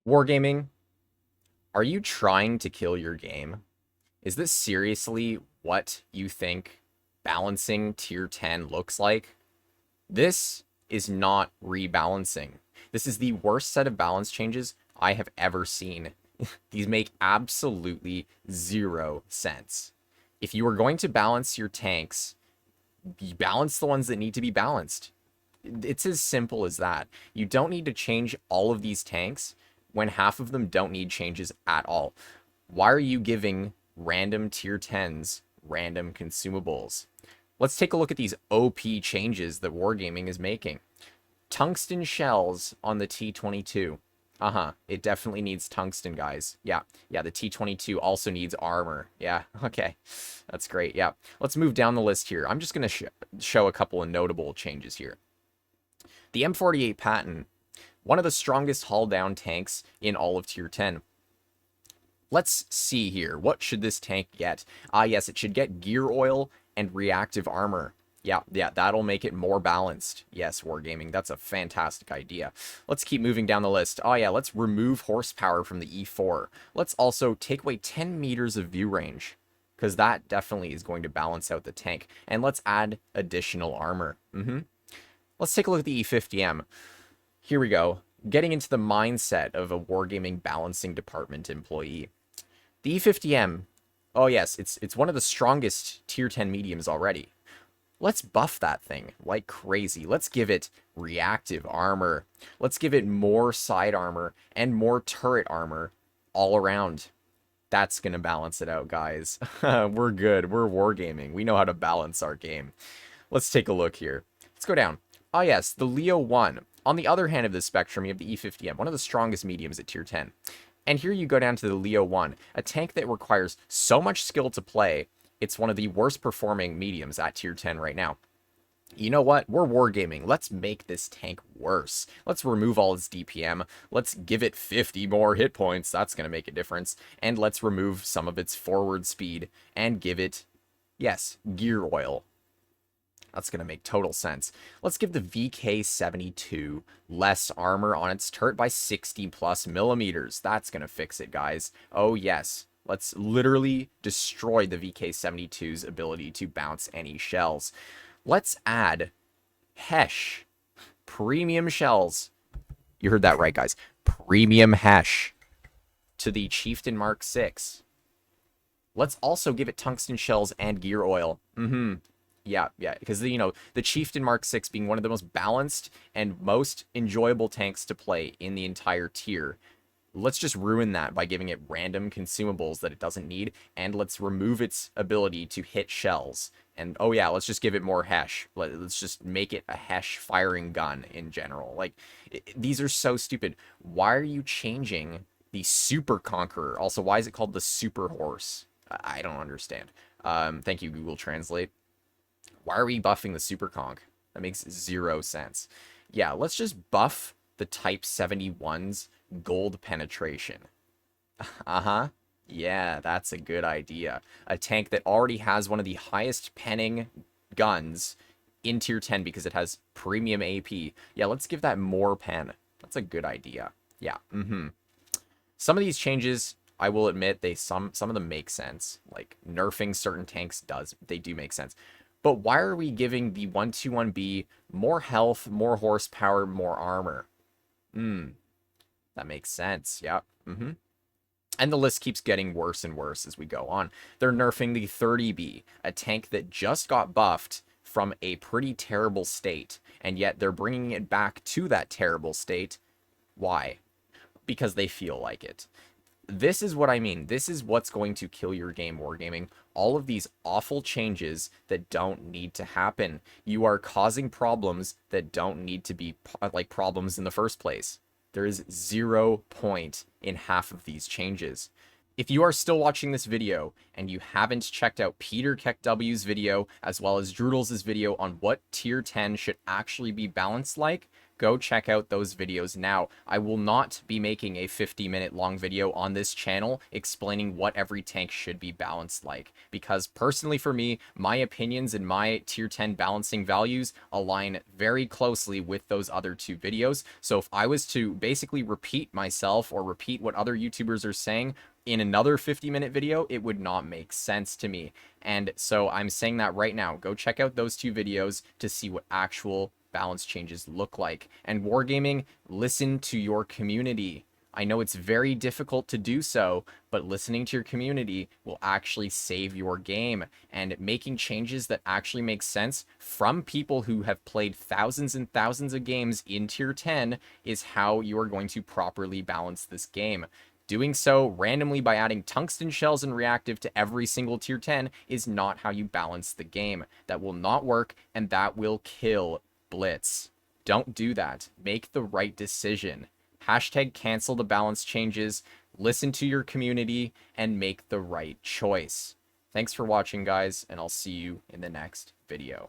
Wargaming, are you trying to kill your game? Is this seriously what you think balancing tier 10 looks like? This is not rebalancing. This is the worst set of balance changes I have ever seen. These make absolutely zero sense. If you are going to balance your tanks, balance the ones that need to be balanced. It's as simple as that. You don't need to change all of these tanks when half of them don't need changes at all. Why are you giving random tier 10s random consumables? Let's take a look at these OP changes that Wargaming is making. Tungsten shells on the T22. It definitely needs tungsten, guys. Yeah, the T22 also needs armor. Yeah, okay. That's great, yeah. Let's move down the list here. I'm just going to show a couple of notable changes here. The M48 Patton, one of the strongest hull-down tanks in all of Tier 10. Let's see here. What should this tank get? Yes, it should get gear oil and reactive armor. Yeah, that'll make it more balanced. Yes, Wargaming, that's a fantastic idea. Let's keep moving down the list. Let's remove horsepower from the E4. Let's also take away 10 meters of view range, because that definitely is going to balance out the tank. And let's add additional armor. Let's take a look at the E50M. Here we go. Getting into the mindset of a Wargaming balancing department employee. The E50M, oh yes, it's one of the strongest tier 10 mediums already. Let's buff that thing like crazy. Let's give it reactive armor. Let's give it more side armor and more turret armor all around. That's going to balance it out, guys. We're good. We're Wargaming. We know how to balance our game. Let's take a look here. Let's go down. Yes, the Leo 1. On the other hand of the spectrum, you have the E50M, one of the strongest mediums at tier 10. And here you go down to the Leo 1, a tank that requires so much skill to play. It's one of the worst performing mediums at tier 10 right now. You know what? We're Wargaming. Let's make this tank worse. Let's remove all its DPM. Let's give it 50 more hit points. That's going to make a difference. And let's remove some of its forward speed and give it, yes, gear oil. That's going to make total sense. Let's give the VK72 less armor on its turret by 60 plus millimeters. That's going to fix it, guys. Oh, yes. Let's literally destroy the VK72's ability to bounce any shells. Let's add Hesh. Premium shells. You heard that right, guys. Premium Hesh to the Chieftain Mark 6. Let's also give it tungsten shells and gear oil. Yeah, because, you know, the Chieftain Mark 6 being one of the most balanced and most enjoyable tanks to play in the entire tier. Let's just ruin that by giving it random consumables that it doesn't need, and let's remove its ability to hit shells. And, oh yeah, let's just give it more Hesh. Let's just make it a Hesh firing gun in general. Like, these are so stupid. Why are you changing the Super Conqueror? Also, why is it called the Super Horse? I don't understand. Thank you, Google Translate. Why are we buffing the Super Conk? That makes zero sense. Yeah, let's just buff the Type 71's gold penetration. Yeah, that's a good idea. A tank that already has one of the highest penning guns in tier 10 because it has premium AP. Yeah, let's give that more pen. That's a good idea. Yeah, Some of these changes, I will admit, some of them make sense. Like, nerfing certain tanks they do make sense. But why are we giving the 121B more health, more horsepower, more armor? That makes sense. Yeah. And the list keeps getting worse and worse as we go on. They're nerfing the 30B, a tank that just got buffed from a pretty terrible state, and yet they're bringing it back to that terrible state. Why? Because they feel like it. This is what I mean. This is what's going to kill your game, Wargaming. All of these awful changes that don't need to happen. You are causing problems that don't need to be like problems in the first place. There is 0 point in half of these changes. If you are still watching this video and you haven't checked out Peter KEKW's video as well as Droodles' video on what tier 10 should actually be balanced like, go check out those videos now. I will not be making a 50-minute long video on this channel explaining what every tank should be balanced like, because personally for me, my opinions and my tier 10 balancing values align very closely with those other two videos. So if I was to basically repeat myself or repeat what other YouTubers are saying in another 50-minute video, it would not make sense to me. And so I'm saying that right now. Go check out those two videos to see what actual balance changes look like. And Wargaming, listen to your community. I know it's very difficult to do so, but listening to your community will actually save your game. And making changes that actually make sense from people who have played thousands and thousands of games in tier 10 is how you are going to properly balance this game. Doing so randomly by adding tungsten shells and reactive to every single tier 10 is not how you balance the game. That will not work, and that will kill Blitz. Don't do that. Make the right decision. Hashtag cancel the balance changes, listen to your community, and make the right choice. Thanks for watching, guys, and I'll see you in the next video.